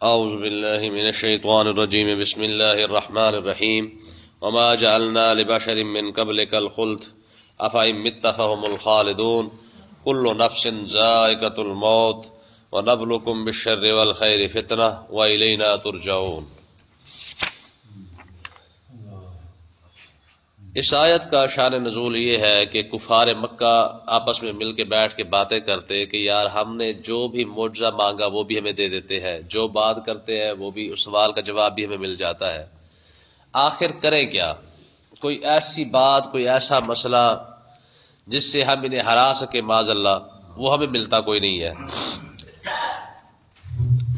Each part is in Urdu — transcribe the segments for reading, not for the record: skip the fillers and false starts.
اعوذ باللہ من الشیطان الرجیم بسم اللہ الرحمن الرحیم وما جعلنا لبشر من قبلک الخلد افإن مت فهم الخالدون كل نفس ذائقۃ الموت ونبلوکم بالشر والخیر فتنہ وإلینا ترجعون۔ اس آیت کا شان نزول یہ ہے کہ کفار مکہ آپس میں مل کے بیٹھ کے باتیں کرتے کہ یار ہم نے جو بھی معجزہ مانگا وہ بھی ہمیں دے دیتے ہیں، جو بات کرتے ہیں وہ بھی اس سوال کا جواب بھی ہمیں مل جاتا ہے، آخر کریں کیا؟ کوئی ایسی بات، کوئی ایسا مسئلہ جس سے ہم انہیں ہرا سکے معاذ اللہ، وہ ہمیں ملتا کوئی نہیں ہے،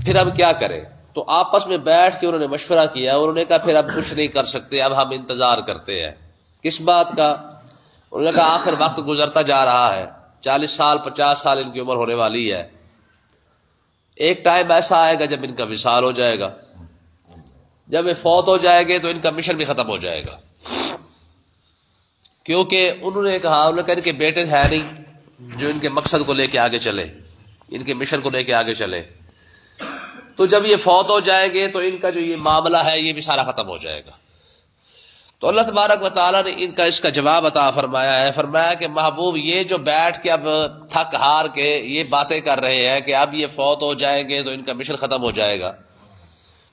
پھر ہم کیا کریں؟ تو آپس میں بیٹھ کے انہوں نے مشورہ کیا، انہوں نے کہا پھر اب کچھ نہیں کر سکتے، اب ہم انتظار کرتے ہیں۔ کس بات کا؟ انہوں نے کہا آخر وقت گزرتا جا رہا ہے، 40 سال 50 سال ان کی عمر ہونے والی ہے، ایک ٹائم ایسا آئے گا جب ان کا وصال ہو جائے گا، جب یہ فوت ہو جائے گے تو ان کا مشن بھی ختم ہو جائے گا، کیونکہ انہوں نے کہا ان کے بیٹے ہے نہیں جو ان کے مقصد کو لے کے آگے چلے، ان کے مشن کو لے کے آگے چلے، تو جب یہ فوت ہو جائیں گے تو ان کا جو یہ معاملہ ہے یہ بھی سارا ختم ہو جائے گا۔ تو اللہ تبارک و تعالیٰ نے ان کا اس کا جواب عطا فرمایا ہے، فرمایا کہ محبوب یہ جو بیٹھ کے اب تھک ہار کے یہ باتیں کر رہے ہیں کہ اب یہ فوت ہو جائیں گے تو ان کا مشن ختم ہو جائے گا،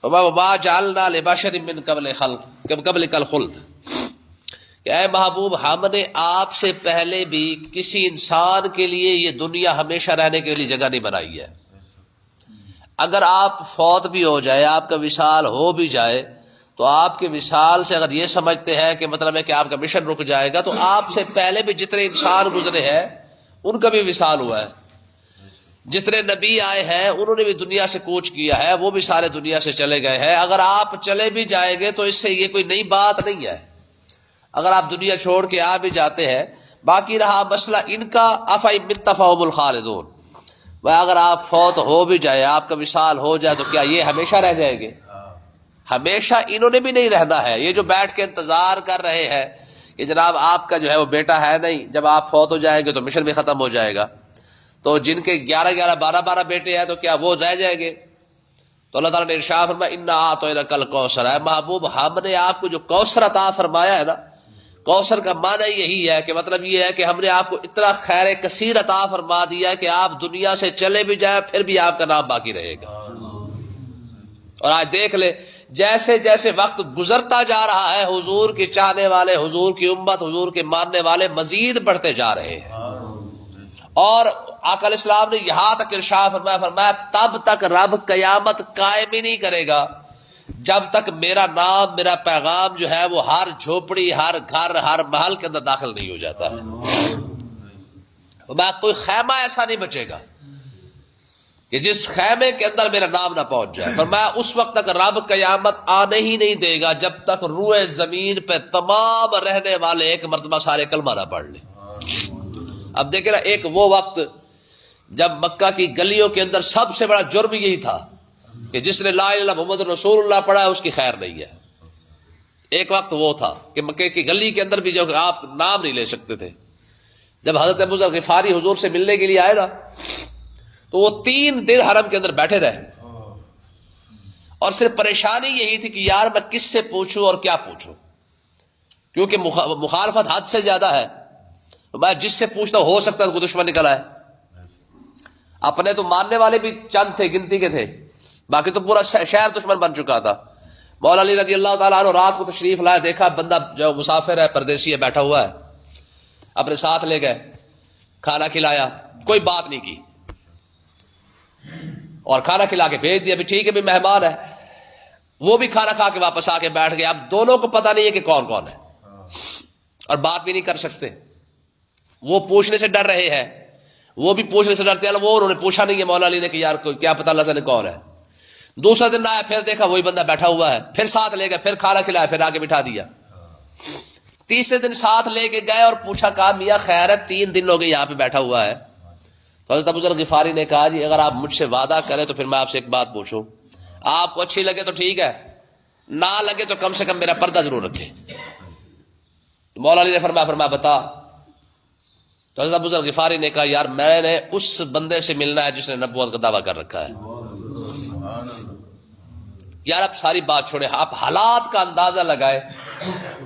وما جعلنا لبشر من قبلک الخلد، کہ اے محبوب ہم نے آپ سے پہلے بھی کسی انسان کے لیے یہ دنیا ہمیشہ رہنے کے لیے جگہ نہیں بنائی ہے۔ اگر آپ فوت بھی ہو جائے، آپ کا وصال ہو بھی جائے، تو آپ کے وصال سے اگر یہ سمجھتے ہیں کہ مطلب ہے کہ آپ کا مشن رک جائے گا، تو آپ سے پہلے بھی جتنے انسان گزرے ہیں ان کا بھی وصال ہوا ہے، جتنے نبی آئے ہیں انہوں نے بھی دنیا سے کوچ کیا ہے، وہ بھی سارے دنیا سے چلے گئے ہیں۔ اگر آپ چلے بھی جائیں گے تو اس سے یہ کوئی نئی بات نہیں ہے، اگر آپ دنیا چھوڑ کے آ بھی جاتے ہیں۔ باقی رہا مسئلہ ان کا، افإن مت فهم الخالدون، وہ اگر آپ فوت ہو بھی جائے، آپ کا وصال ہو جائے، تو کیا یہ ہمیشہ رہ جائیں گے؟ ہمیشہ انہوں نے بھی نہیں رہنا ہے۔ یہ جو بیٹھ کے انتظار کر رہے ہیں کہ جناب آپ کا جو ہے وہ بیٹا ہے نہیں، جب آپ فوت ہو جائیں گے تو مشن بھی ختم ہو جائے گا، تو جن کے 11 12 بیٹے ہیں تو کیا وہ رہ جائیں گے؟ تو اللہ تعالیٰ نے ارشاد فرمایا انا اعطیناک الکوثر، اے محبوب ہم نے آپ کو جو کوثر عطا فرمایا ہے نا، کوثر کا معنی یہی ہے کہ مطلب یہ ہے کہ ہم نے آپ کو اتنا خیر کثیر عطا فرما دیا کہ آپ دنیا سے چلے بھی جائیں پھر بھی آپ کا نام باقی رہے گا۔ اور آج دیکھ لے جیسے جیسے وقت گزرتا جا رہا ہے، حضور کے چاہنے والے، حضور کی امت، حضور کے ماننے والے مزید بڑھتے جا رہے ہیں، اور آقا علیہ السلام نے یہاں تک ارشاد فرمایا تب تک رب قیامت قائم ہی نہیں کرے گا جب تک میرا نام، میرا پیغام جو ہے وہ ہر جھوپڑی، ہر گھر، ہر محل کے اندر داخل نہیں ہو جاتا ہے۔ کوئی خیمہ ایسا نہیں بچے گا کہ جس خیمے کے اندر میرا نام نہ پہنچ جائے۔ فرمایا اس وقت تک رب قیامت آنے ہی نہیں دے گا جب تک روئے زمین پہ تمام رہنے والے ایک مرتبہ سارے کلمہ نہ پڑھ لیں۔ اب دیکھیں نا، ایک وہ وقت جب مکہ کی گلیوں کے اندر سب سے بڑا جرم یہی تھا کہ جس نے لا الہ الا اللہ محمد رسول اللہ پڑھا ہے اس کی خیر نہیں ہے۔ ایک وقت وہ تھا کہ مکے کی گلی کے اندر بھی جو آپ نام نہیں لے سکتے تھے۔ جب حضرت ابو ذر غفاری حضور سے ملنے کے لیے آئے نا، تو وہ 3 دن حرم کے اندر بیٹھے رہے، اور صرف پریشانی یہی تھی کہ یار میں کس سے پوچھوں اور کیا پوچھوں، کیونکہ مخالفت حد سے زیادہ ہے۔ میں جس سے پوچھتا ہو سکتا ہے کوئی دشمن نکل آئے۔ اپنے تو ماننے والے بھی چند تھے، گنتی کے تھے، باقی تو پورا شہر دشمن بن چکا تھا۔ مولا علی رضی اللہ تعالیٰ عنہ رات کو تشریف لائے، دیکھا بندہ جو مسافر ہے، پردیسی ہے، بیٹھا ہوا ہے، اپنے ساتھ لے گئے، کھانا کھلایا، کوئی بات نہیں کی، اور کھانا کھلا کے بھیج دیا، بھی ٹھیک ہے بھی مہمان ہے۔ وہ بھی کھانا کھا کے واپس آ کے بیٹھ گئے۔ اب دونوں کو پتہ نہیں ہے کہ کون کون ہے، اور بات بھی نہیں کر سکتے۔ وہ پوچھنے سے ڈر رہے ہیں، وہ بھی پوچھنے سے ڈرتے ہیں، وہ انہوں نے پوچھا نہیں ہے مولا علی نے کہ یار کیا پتہ اللہ نے کون ہے۔ دوسرا دن آیا، پھر دیکھا وہی بندہ بیٹھا ہوا ہے، پھر ساتھ لے گئے، پھر کھانا کھلایا، پھر آگے بٹھا دیا۔ تیسرے دن ساتھ لے کے گئے اور پوچھا، کہا میاں خیر ہے 3 دن ہو گئے یہاں پہ بیٹھا ہوا ہے۔ تو حضرت ابو ذر غفاری نے کہا جی اگر آپ مجھ سے وعدہ کریں تو پھر میں آپ سے ایک بات پوچھوں، آپ کو اچھی لگے تو ٹھیک ہے، نہ لگے تو کم سے کم میرا پردہ ضرور رکھے۔ مولا علی نے فرمایا بتا۔ تو حضرت ابو ذر غفاری نے کہا یار، میں نے اس بندے سے ملنا ہے جس نے نبوت کا دعویٰ کر رکھا ہے، یار اب ساری بات چھوڑے، آپ حالات کا اندازہ لگائے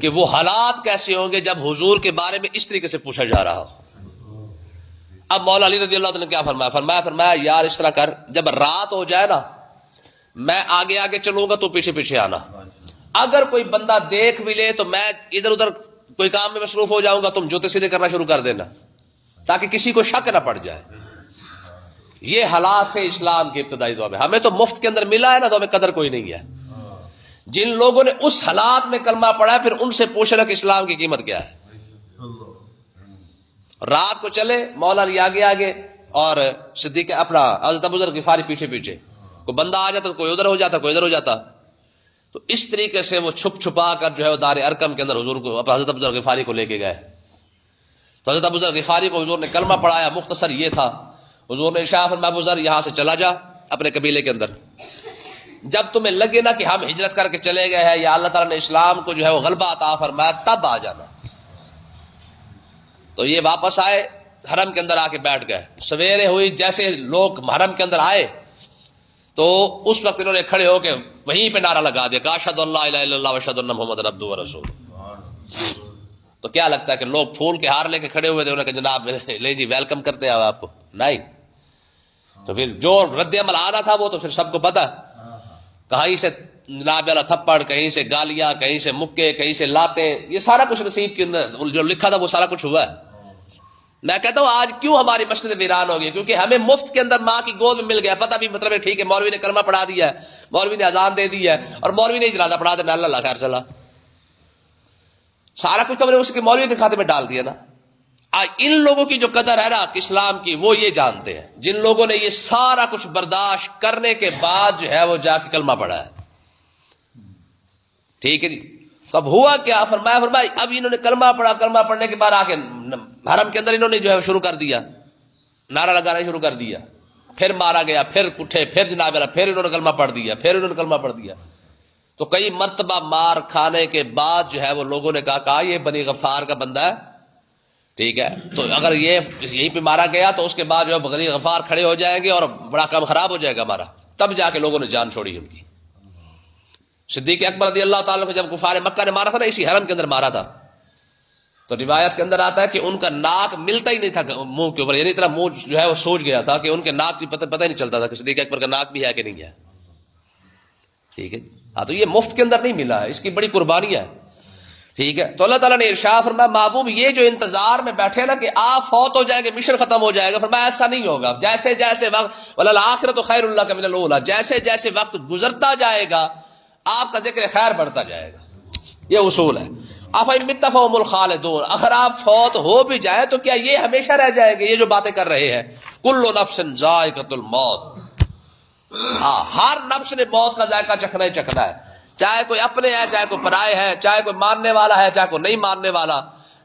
کہ وہ حالات کیسے ہوں گے جب حضور کے بارے میں اس طریقے سے پوچھا جا رہا ہو۔ اب مولا علی رضی اللہ عنہ نے کیا فرمایا یار اس طرح کر، جب رات ہو جائے نا میں آگے آگے چلوں گا تو پیچھے پیچھے آنا، اگر کوئی بندہ دیکھ بھی لے تو میں ادھر ادھر کوئی کام میں مصروف ہو جاؤں گا، تم جوتے سیدھے کرنا شروع کر دینا تاکہ کسی کو شک نہ پڑ جائے۔ یہ حالات تھے اسلام کے ابتدائی دور میں۔ ہمیں تو مفت کے اندر ملا ہے نا، تو ہمیں قدر کوئی نہیں ہے۔ جن لوگوں نے اس حالات میں کلمہ پڑھا ہے پھر ان سے پوچھنا کہ اسلام کی قیمت کیا ہے۔ رات کو چلے مولا علی آگے آگے اور صدیق اپنا حضرت ابو ذر غفاری پیچھے پیچھے، کوئی بندہ آ جاتا تو کوئی ادھر ہو جاتا کوئی ادھر ہو جاتا، تو اس طریقے سے وہ چھپ چھپا کر جو ہے وہ دار ارقم کے اندر حضور کو حضرت ابو ذر غفاری کو لے کے گئے۔ تو حضرت ابو ذر غفاری کو حضور نے کلمہ پڑھایا، مختصر یہ تھا، حضور نے ارشاد فرمایا ابو ذر یہاں سے چلا جا اپنے قبیلے کے اندر، جب تمہیں لگے نا کہ ہم ہجرت کر کے چلے گئے ہیں یا اللہ تعالیٰ نے اسلام کو جو ہے وہ غلبہ عطا فرمایا تب آ جانا۔ تو یہ واپس آئے، حرم کے اندر آ کے بیٹھ گئے۔ سویرے ہوئی جیسے لوگ حرم کے اندر آئے تو اس وقت انہوں نے کھڑے ہو کے وہیں پہ نعرہ لگا دیا کہ اشہد ان لا الہ الا اللہ و اشہد ان محمد عبدہ و رسول۔ تو کیا لگتا ہے کہ لوگ پھول کے ہار لے کے کھڑے ہوئے تھے، انہوں نے کہا جناب لے جی ویلکم کرتے ہیں آپ کو؟ نہیں، تو پھر جو رد عمل آنا تھا وہ تو پھر سب کو پتا، کہیں سے جناب والا تھپڑ، کہیں سے گالیاں، کہیں سے مکے، کہیں سے لاتے، یہ سارا کچھ نصیب کے اندر جو لکھا تھا وہ سارا کچھ ہوا ہے۔ میں کہتا ہوں آج کیوں ہماری مسجد ویران ہو گئی؟ کیونکہ ہمیں مفت کے اندر ماں کی گود میں مل گیا، پتہ بھی مطلب ہے ٹھیک ہے مولوی نے کلمہ پڑھا دیا ہے، مولوی نے اذان دے دی ہے اور مولوی نے جنازہ پڑھا دینا، اللہ خیر صلاح، سارا کچھ تو ہم نے اس کے مولوی کے کھاتے میں ڈال دیا نا۔ آج ان لوگوں کی جو قدر ہے نا کہ اسلام کی، وہ یہ جانتے ہیں جن لوگوں نے یہ سارا کچھ برداشت کرنے کے بعد جو ہے وہ جا کے کلمہ پڑھا ہے۔ ٹھیک ہے جی، تو اب ہوا کیا؟ فرمایا اب انہوں نے کلمہ پڑھا، کلمہ پڑھنے کے بعد آ کے حرم کے اندر انہوں نے جو ہے شروع کر دیا، نعرہ لگانا شروع کر دیا، پھر مارا گیا، پھر اٹھے، پھر جناب پھر انہوں نے کلمہ پڑھ دیا، پھر انہوں نے کلمہ پڑھ دیا۔ تو کئی مرتبہ مار کھانے کے بعد جو ہے وہ لوگوں نے کہا یہ بنی غفار کا بندہ ہے، ٹھیک ہے، تو اگر یہ یہیں پہ مارا گیا تو اس کے بعد جو ہے بنی غفار کھڑے ہو جائیں گے اور بڑا کام خراب ہو جائے گا ہمارا۔ تب جا کے لوگوں نے جان چھوڑی ان کی۔ صدیق اکبر رضی اللہ تعالیٰ کو جب کفار مکہ نے مارا تھا نا، اسی حرم کے اندر مارا تھا، تو روایت کے اندر آتا ہے کہ ان کا ناک ملتا ہی نہیں تھا منہ کے اوپر، یعنی اتنا منہ جو ہے وہ سوج گیا تھا کہ ان کے ناک کی پتہ ہی نہیں چلتا تھا کہ صدیق اکبر کا ناک بھی ہے کہ نہیں ہے۔ ٹھیک ہے جی، ہاں، تو یہ مفت کے اندر نہیں ملا ہے، اس کی بڑی قربانی ہے۔ ٹھیک ہے، تو اللہ تعالیٰ نے ارشاد فرمایا محبوب یہ جو انتظار میں بیٹھے نا کہ آپ فوت ہو جائیں گے، مشن ختم ہو جائے گا، فرمایا ایسا نہیں ہوگا، جیسے جیسے وقت وَلَلْآخِرَةُ خَيْرٌ لَكَ مِنَ الْأُولَىٰ، جیسے جیسے وقت گزرتا جائے گا آپ کا ذکر خیر بڑھتا جائے گا، یہ اصول ہے۔ أَفَإِن مِتَّ فَهُمُ الْخَالِدُونَ، اگر آپ فوت ہو بھی جائیں تو کیا یہ ہمیشہ رہ جائیں گے؟ یہ جو باتیں کر رہے ہیں، كُلُّ نَفْسٍ ذَائِقَةُ الْمَوْتِ، ہاں ہر نفس نے موت کا ذائقہ چکھنا ہی چکھنا ہے، چاہے کوئی اپنے ہے، چاہے کوئی پرائے ہے، چاہے کوئی ماننے والا ہے، چاہے کوئی نہیں ماننے والا،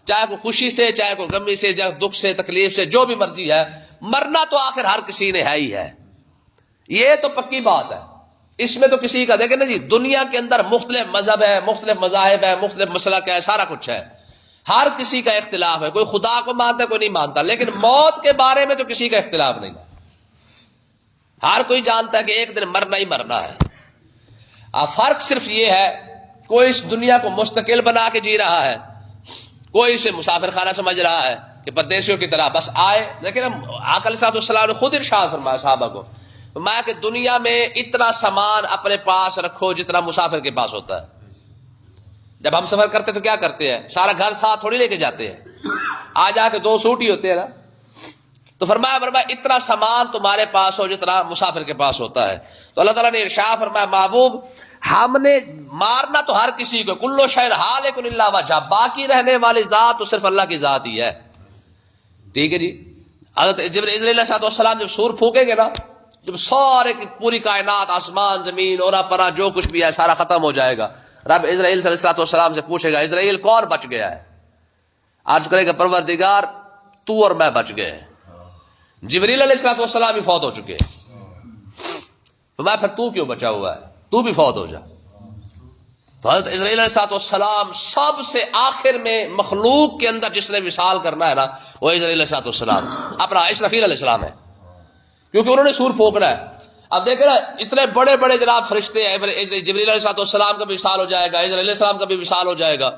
چاہے کوئی خوشی سے، چاہے کوئی غمی سے، چاہے دکھ سے، تکلیف سے، جو بھی مرضی ہے، مرنا تو آخر ہر کسی نے ہے ہی ہے، یہ تو پکی بات ہے۔ اس میں تو کسی کا دیکھیں نا جی، دنیا کے اندر مختلف مذہب ہے، مختلف مذاہب ہے، مختلف مسلک ہے، سارا کچھ ہے، ہر کسی کا اختلاف ہے، کوئی خدا کو مانتا ہے کوئی نہیں مانتا، لیکن موت کے بارے میں تو کسی کا اختلاف نہیں، ہر کوئی جانتا ہے کہ ایک دن مرنا ہی مرنا ہے۔ فرق صرف یہ ہے کوئی اس دنیا کو مستقل بنا کے جی رہا ہے، کوئی اسے مسافر خانہ سمجھ رہا ہے کہ پردیسیوں کی طرح بس آئے، لیکن آقا علیہ السلام نے خود ارشاد فرمایا صحابہ کو، فرمایا کہ دنیا میں اتنا سامان اپنے پاس رکھو جتنا مسافر کے پاس ہوتا ہے۔ جب ہم سفر کرتے تو کیا کرتے ہیں؟ سارا گھر ساتھ تھوڑی لے کے جاتے ہیں، آ جا کے 2 سوٹ ہی ہوتے ہیں نا، تو فرمایا اتنا سامان تمہارے پاس ہو جتنا مسافر کے پاس ہوتا ہے۔ تو اللہ تعالیٰ نے ارشاد فرمایا محبوب ہم نے مارنا تو ہر کسی کو، کلو شیء ہالک الا وجہہ، باقی رہنے والی ذات تو صرف اللہ کی ذات ہی ہے۔ ٹھیک ہے جی، حضرت جبرائیل علیہ السلام جب سور پھونکیں گے نا، جب سارے کی پوری کائنات، آسمان زمین اورا پرا جو کچھ بھی ہے سارا ختم ہو جائے گا، رب اسرائیل علیہ السلام سے پوچھے گا اسرائیل کون بچ گیا ہے؟ عرض کرے گا پروردگار تو اور میں بچ گئے۔ جبریل علیہ السلام بھی فوت ہو چکے، تو میں پھر تو کیوں بچا ہوا ہے؟ تو بھی فوت ہو جا۔ تو حضرت اسرائیل علیہ السلام سب سے آخر میں مخلوق کے اندر جس نے وصال کرنا ہے نا، وہ اسرائیل علیہ السلام اپنا اسرافیل علیہ السلام ہے، کیونکہ انہوں نے سور پھونکنا ہے۔ اب دیکھیں نا اتنے بڑے بڑے جناب فرشتے ہیں، جبریل علیہ السلام کا بھی وصال ہو جائے گا، اسرائیل علیہ السلام کا بھی وصال ہو جائے گا،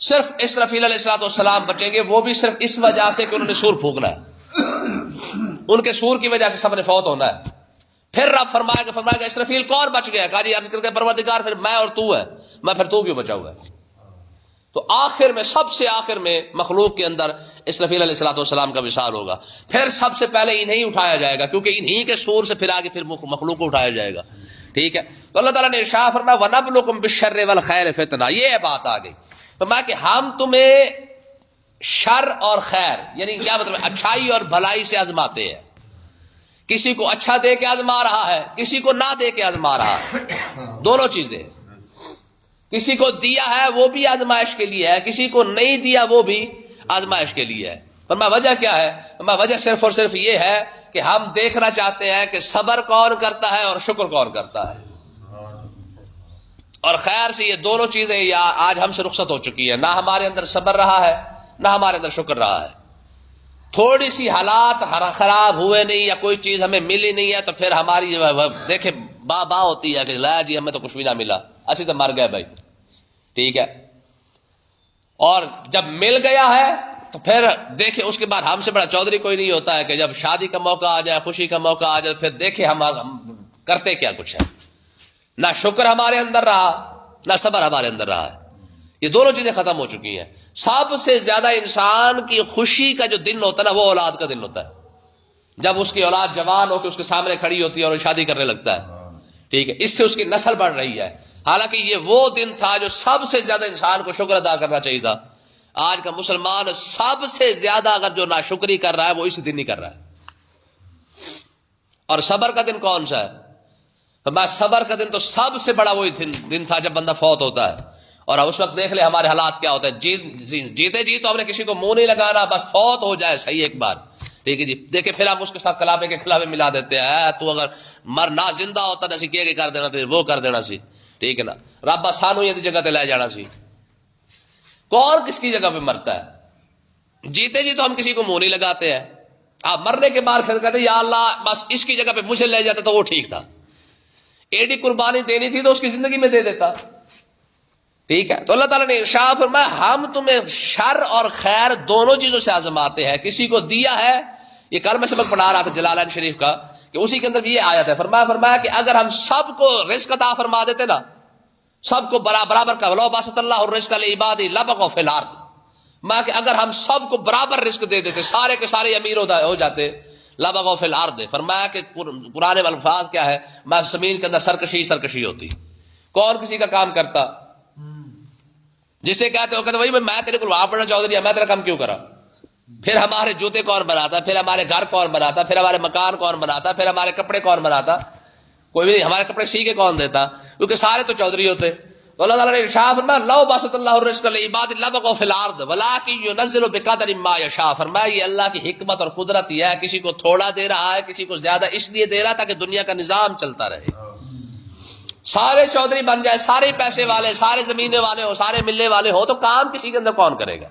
صرف اسرافیل علیہ السلام بچیں گے، وہ بھی صرف اس وجہ سے کہ انہوں نے سور پھونکنا ہے، ان کے سور کی وجہ سے سب نے فوت ہونا ہے۔ پھر رب فرمائے گا اسرافیل کون بچ گیا؟ کہا جی عرض کر کے پروردگار پھر میں اور تو ہے، میں پھر تو کیوں بچاؤں گا؟ تو آخر میں سب سے آخر میں مخلوق کے اندر اسرافیل علیہ السلام کا وصال ہوگا، پھر سب سے پہلے انہیں اٹھایا جائے گا، کیونکہ انہی کے سور سے پھر آگے پھر مخلوق کو اٹھایا جائے گا، ٹھیک ہے۔ تو اللہ تعالیٰ نے ارشاد فرمایا وَنَبْلُوكُمْ بِالشَّرِّ وَالْخَيْرِ فِتْنَةً، یہ بات آ گئی، فرمایا کہ ہم تمہیں شر اور خیر، یعنی کیا مطلب اچھائی اور بھلائی سے آزماتے ہیں، کسی کو اچھا دے کے آزما رہا ہے، کسی کو نہ دے کے آزما رہا ہے، دونوں چیزیں، کسی کو دیا ہے وہ بھی آزمائش کے لیے ہے، کسی کو نہیں دیا وہ بھی آزمائش کے لیے ہے۔ فرمایا وجہ کیا ہے؟ فرمایا وجہ صرف اور صرف یہ ہے کہ ہم دیکھنا چاہتے ہیں کہ صبر کون کرتا ہے اور شکر کون کرتا ہے، اور خیر سے یہ دونوں چیزیں آج ہم سے رخصت ہو چکی ہے، نہ ہمارے اندر صبر رہا ہے نہ ہمارے اندر شکر رہا ہے۔ تھوڑی سی حالات خراب ہوئے نہیں یا کوئی چیز ہمیں ملی نہیں ہے تو پھر ہماری دیکھیں با ہوتی ہے کہ لا جی ہمیں تو کچھ بھی نہ ملا، اسی تو مر گئے بھائی، ٹھیک ہے۔ اور جب مل گیا ہے تو پھر دیکھیں اس کے بعد ہم سے بڑا چودھری کوئی نہیں ہوتا ہے کہ جب شادی کا موقع آ جائے، خوشی کا موقع آ جائے، پھر دیکھیں ہم کرتے کیا کچھ ہے، نہ شکر ہمارے اندر رہا نہ صبر ہمارے اندر رہا ہے، یہ دونوں چیزیں ختم ہو چکی ہیں۔ سب سے زیادہ انسان کی خوشی کا جو دن ہوتا ہے نا وہ اولاد کا دن ہوتا ہے، جب اس کی اولاد جوان ہو کے اس کے سامنے کھڑی ہوتی ہے اور شادی کرنے لگتا ہے، ٹھیک ہے، اس سے اس کی نسل بڑھ رہی ہے۔ حالانکہ یہ وہ دن تھا جو سب سے زیادہ انسان کو شکر ادا کرنا چاہیے تھا۔ آج کا مسلمان سب سے زیادہ اگر جو ناشکری کر رہا ہے وہ اسی دن ہی کر رہا ہے۔ اور صبر کا دن کون سا ہے؟ صبر کا دن تو سب سے بڑا وہی دن تھا جب بندہ فوت ہوتا ہے، اور اس وقت دیکھ لے ہمارے حالات کیا ہوتے ہیں، جیتے جی تو ہم نے کسی کو منہ نہیں لگانا، بس فوت ہو جائے صحیح ایک بار، ٹھیک ہے جی، دیکھیں پھر ہم اس کے ساتھ کلابے کے خلابے ملا دیتے ہیں، تو اگر مرنا زندہ ہوتا نا سی کہ کر دینا تھا وہ کر دینا سی، ٹھیک ہے نا، رب سانو یہ جگہ تے لے جانا سی۔ کون کس کی جگہ پہ مرتا ہے؟ جیتے جی تو ہم کسی کو منہ نہیں لگاتے ہیں، آپ مرنے کے بعد پھر کہتے ہیں یا اللہ بس اس کی جگہ پہ مجھے لے جاتا تو وہ ٹھیک تھا، ایڈی قربانی دینی تھی تو اس کی زندگی میں دے دیتا، ٹھیک ہے۔ تو اللہ تعالیٰ نے ارشاد فرمایا ہم تمہیں شر اور خیر دونوں چیزوں سے آزماتے ہیں، کسی کو دیا ہے، یہ کل میں سبق پڑھا رہا تھا جلالین شریف کا کہ اسی کے اندر بھی یہ آیت ہے، فرمایا کہ اگر ہم سب کو رزق عطا فرما دیتے نا، سب کو برابر کا لو باسط اللہ الرزق لعبادہ لبغوا فی الارض، میں کہ اگر ہم سب کو برابر رزق دے دیتے، سارے کے سارے امیر ہو جاتے، لبغوا فی الارض، فرمایا کہ پرانے الفاظ کیا ہے، میں زمین کے اندر سرکشی ہوتی، کون کسی کا کام کرتا، جسے کہتے ہو کہتے بھائی میں تیرے کو وہاں پڑھنا چودھری، میں تیرا کام کیوں کرا، پھر ہمارے جوتے کون بناتا، پھر ہمارے گھر کون بناتا، پھر ہمارے مکان کون بناتا، پھر ہمارے کپڑے کون بناتا، کوئی بھی ہمارے کپڑے سی کے کون دیتا، کیونکہ سارے تو چودھری ہوتے۔ تو اللہ تعالیٰ نے ارشاد فرمایا لو باسط اللہ الرزق لعبادہ لبغوا فی الارض ولکن ینزل بقدر ما یشاء، فرمایا یہ اللہ کی حکمت اور قدرت یہ ہے، کسی کو تھوڑا دے رہا ہے، کسی کو زیادہ اس لیے دے رہا تاکہ دنیا کا نظام چلتا رہے، سارے چودھری بن جائے، سارے پیسے والے، سارے زمینے والے ہو، سارے ملنے والے ہو، تو کام کسی کے اندر کون کرے گا،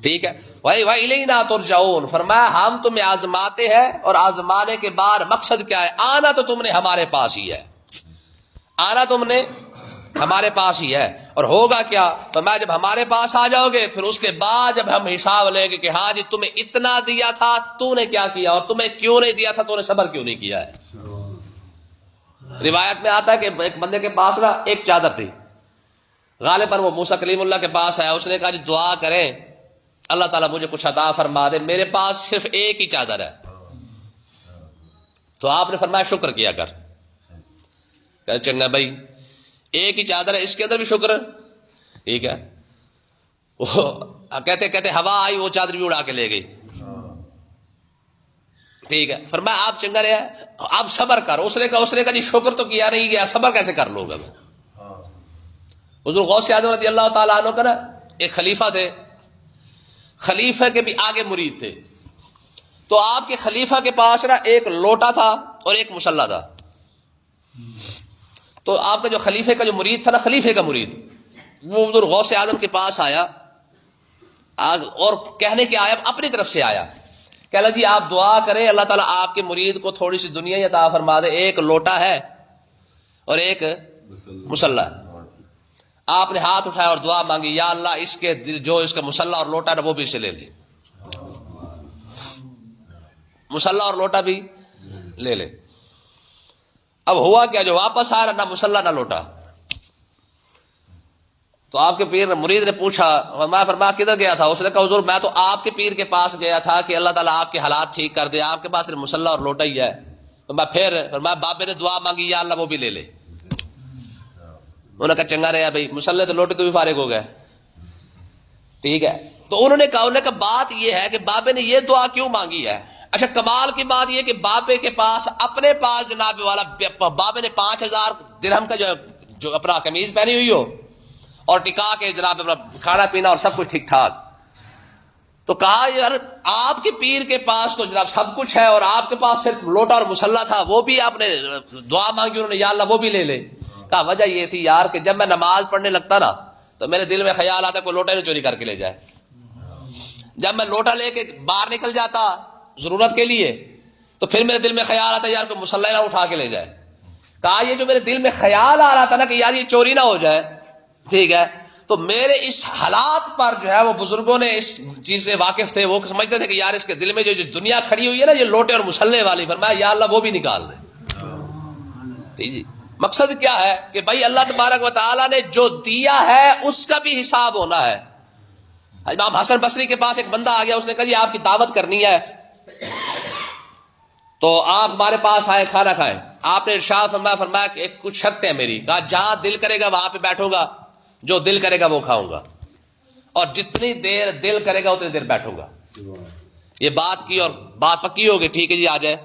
ٹھیک ہے۔ وَإِلَيْنَا تُرْجَعُونَ، فرمایا ہم تمہیں آزماتے ہیں، اور آزمانے کے بعد مقصد کیا ہے، آنا تو تم نے ہمارے پاس ہی ہے، آنا تم نے ہمارے پاس ہی ہے، اور ہوگا کیا، فرمایا جب ہمارے پاس آ جاؤ گے پھر اس کے بعد جب ہم حساب لیں گے کہ ہاں جی تمہیں اتنا دیا تھا تو نے کیا کیا، اور تمہیں کیوں نہیں دیا تھا تو نے صبر کیوں نہیں کیا ہے۔ روایت میں آتا ہے کہ ایک بندے کے پاس نا ایک چادر تھی، غالباً وہ موسیٰ کلیم اللہ کے پاس آیا، اس نے کہا جی دعا کریں اللہ تعالیٰ مجھے کچھ عطا فرما دے، میرے پاس صرف ایک ہی چادر ہے، تو آپ نے فرمایا شکر کیا کر، کہ چنگا بھائی ایک ہی چادر ہے، اس کے اندر بھی شکر، ٹھیک ہے۔ کہتے کہتے ہوا آئی وہ چادر بھی اڑا کے لے گئی، ٹھیک ہے۔ فرمایا آپ چنگا رہے، آپ صبر کر، اس نے کہا جی شکر تو کیا نہیں گیا، صبر کیسے کر لو گا۔ حضور غوث اعظم رضی اللہ تعالیٰ عنہ کا نا ایک خلیفہ تھے، خلیفہ کے بھی آگے مرید تھے، تو آپ کے خلیفہ کے پاس نا ایک لوٹا تھا اور ایک مصلا تھا، تو آپ کا جو خلیفے کا جو مرید تھا نا، خلیفے کا مرید، وہ حضور غوث اعظم کے پاس آیا، اور کہنے کے آیا اپنی طرف سے آیا کہ اللہ جی آپ دعا کریں اللہ تعالیٰ آپ کے مرید کو تھوڑی سی دنیا عطا فرما دے، ایک لوٹا ہے اور ایک مصلح. آپ نے ہاتھ اٹھایا اور دعا مانگی، یا اللہ اس کے جو اس کا مصلح اور لوٹا ہے وہ بھی اسے لے لے، مصلح اور لوٹا بھی لے لے. اب ہوا کیا، جو واپس آ رہا نہ مصلح نہ لوٹا. تو آپ کے پیر مرید نے پوچھا، فرمایا کدھر گیا تھا؟ اس نے کہا حضور میں تو آپ کے پیر کے پاس گیا تھا کہ اللہ تعالیٰ آپ کے حالات ٹھیک کر دے، آپ کے پاس صرف مصلح اور لوٹا ہی ہے. فرمایا بابے نے دعا مانگی یا اللہ وہ بھی لے لے. انہوں نے کہا چنگا رہا بھائی، مصلح تو لوٹے تو بھی فارغ ہو گئے، ٹھیک ہے. تو انہوں نے کہا بات یہ ہے کہ بابے نے یہ دعا کیوں مانگی ہے. اچھا کمال کی بات یہ کہ بابے کے پاس اپنے پاس جناب والا بابے نے 5000 درہم کا جو اپنا قمیض پہنی ہوئی ہو اور ٹکا کے جناب کھانا پینا اور سب کچھ ٹھیک ٹھاک. تو کہا یار آپ کے پیر کے پاس تو جناب سب کچھ ہے اور آپ کے پاس صرف لوٹا اور مصلح تھا، وہ بھی آپ نے دعا مانگی انہوں نے یا اللہ وہ بھی لے لے. کہا وجہ یہ تھی یار کہ جب میں نماز پڑھنے لگتا نا تو میرے دل میں خیال آتا کوئی لوٹا نہ چوری کر کے لے جائے. جب میں لوٹا لے کے باہر نکل جاتا ضرورت کے لیے تو پھر میرے دل میں خیال آتا یار کوئی مصلح نہ اٹھا کے لے جائے. کہا یہ جو میرے دل میں خیال آ رہا تھا نا کہ یار یہ چوری نہ ہو جائے، ٹھیک ہے، تو میرے اس حالات پر جو ہے وہ بزرگوں نے اس چیز سے واقف تھے، وہ سمجھتے تھے کہ یار اس کے دل میں جو دنیا کھڑی ہوئی ہے نا یہ لوٹے اور مصلح والی، فرمایا یا اللہ وہ بھی نکال دے. جی مقصد کیا ہے کہ بھائی اللہ تبارک و تعالیٰ نے جو دیا ہے اس کا بھی حساب ہونا ہے. امام حسن بصری کے پاس ایک بندہ آ گیا، اس نے کہا جی آپ کی دعوت کرنی ہے تو آپ ہمارے پاس آئے کھانا کھائیں. آپ نے ارشاد فرمایا کہ ایک کچھ شرطیں میری. کہا جہاں دل کرے گا وہاں پہ بیٹھوں گا، جو دل کرے گا وہ کھاؤں گا، اور جتنی دیر دل کرے گا اتنی دیر بیٹھوں گا. یہ بات کی اور بات پکی ہوگی، ٹھیک ہے جی آ جائے.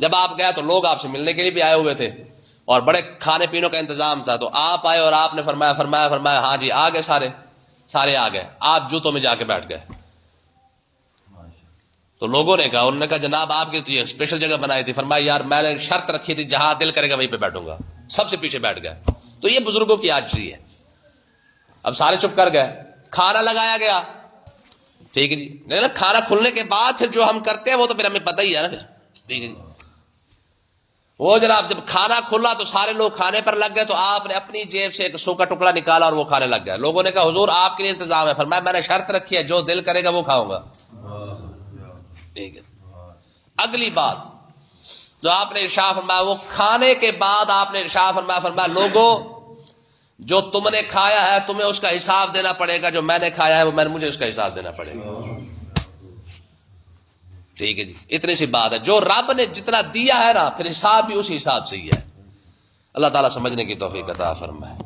جب آپ گئے تو لوگ آپ سے ملنے کے لیے بھی آئے ہوئے تھے اور بڑے کھانے پینوں کا انتظام تھا. تو آپ آئے اور آپ نے فرمایا ہاں جی آ گئے، سارے آ گئے. آپ جوتوں میں جا کے بیٹھ گئے. تو لوگوں نے کہا، انہوں نے کہا جناب آپ کی تو یہ اسپیشل جگہ بنائی تھی. فرمایا یار میں نے شرط رکھی تھی جہاں دل کرے گا وہیں پہ بیٹھوں گا. سب سے پیچھے بیٹھ گئے. تو یہ بزرگوں کی عاجزی ہے. اب سارے چپ کر گئے، کھانا لگایا گیا، ٹھیک ہے جی. لیکن کھانا کھلنے کے بعد پھر جو ہم کرتے ہیں وہ تو پھر ہمیں پتہ ہی ہے نا پھر، ٹھیک ہے جی. وہ جناب جب کھانا کھلا تو سارے لوگ کھانے پر لگ گئے. تو آپ نے اپنی جیب سے ایک سوکھا ٹکڑا نکالا اور وہ کھانے لگ گیا. لوگوں نے کہا حضور آپ کے لیے انتظام ہے. فرمایا میں نے شرط رکھی ہے جو دل کرے گا وہ کھاؤں گا، ٹھیک ہے. اگلی بات جو آپ نے ارشاد فرمایا وہ کھانے کے بعد آپ نے ارشاد فرمایا لوگوں جو تم نے کھایا ہے تمہیں اس کا حساب دینا پڑے گا، جو میں نے کھایا ہے وہ مجھے اس کا حساب دینا پڑے گا، ٹھیک ہے جی. اتنی سی بات ہے. جو رب نے جتنا دیا ہے نا پھر حساب بھی اسی حساب سے ہی ہے. اللہ تعالیٰ سمجھنے کی توفیق عطا فرمائے.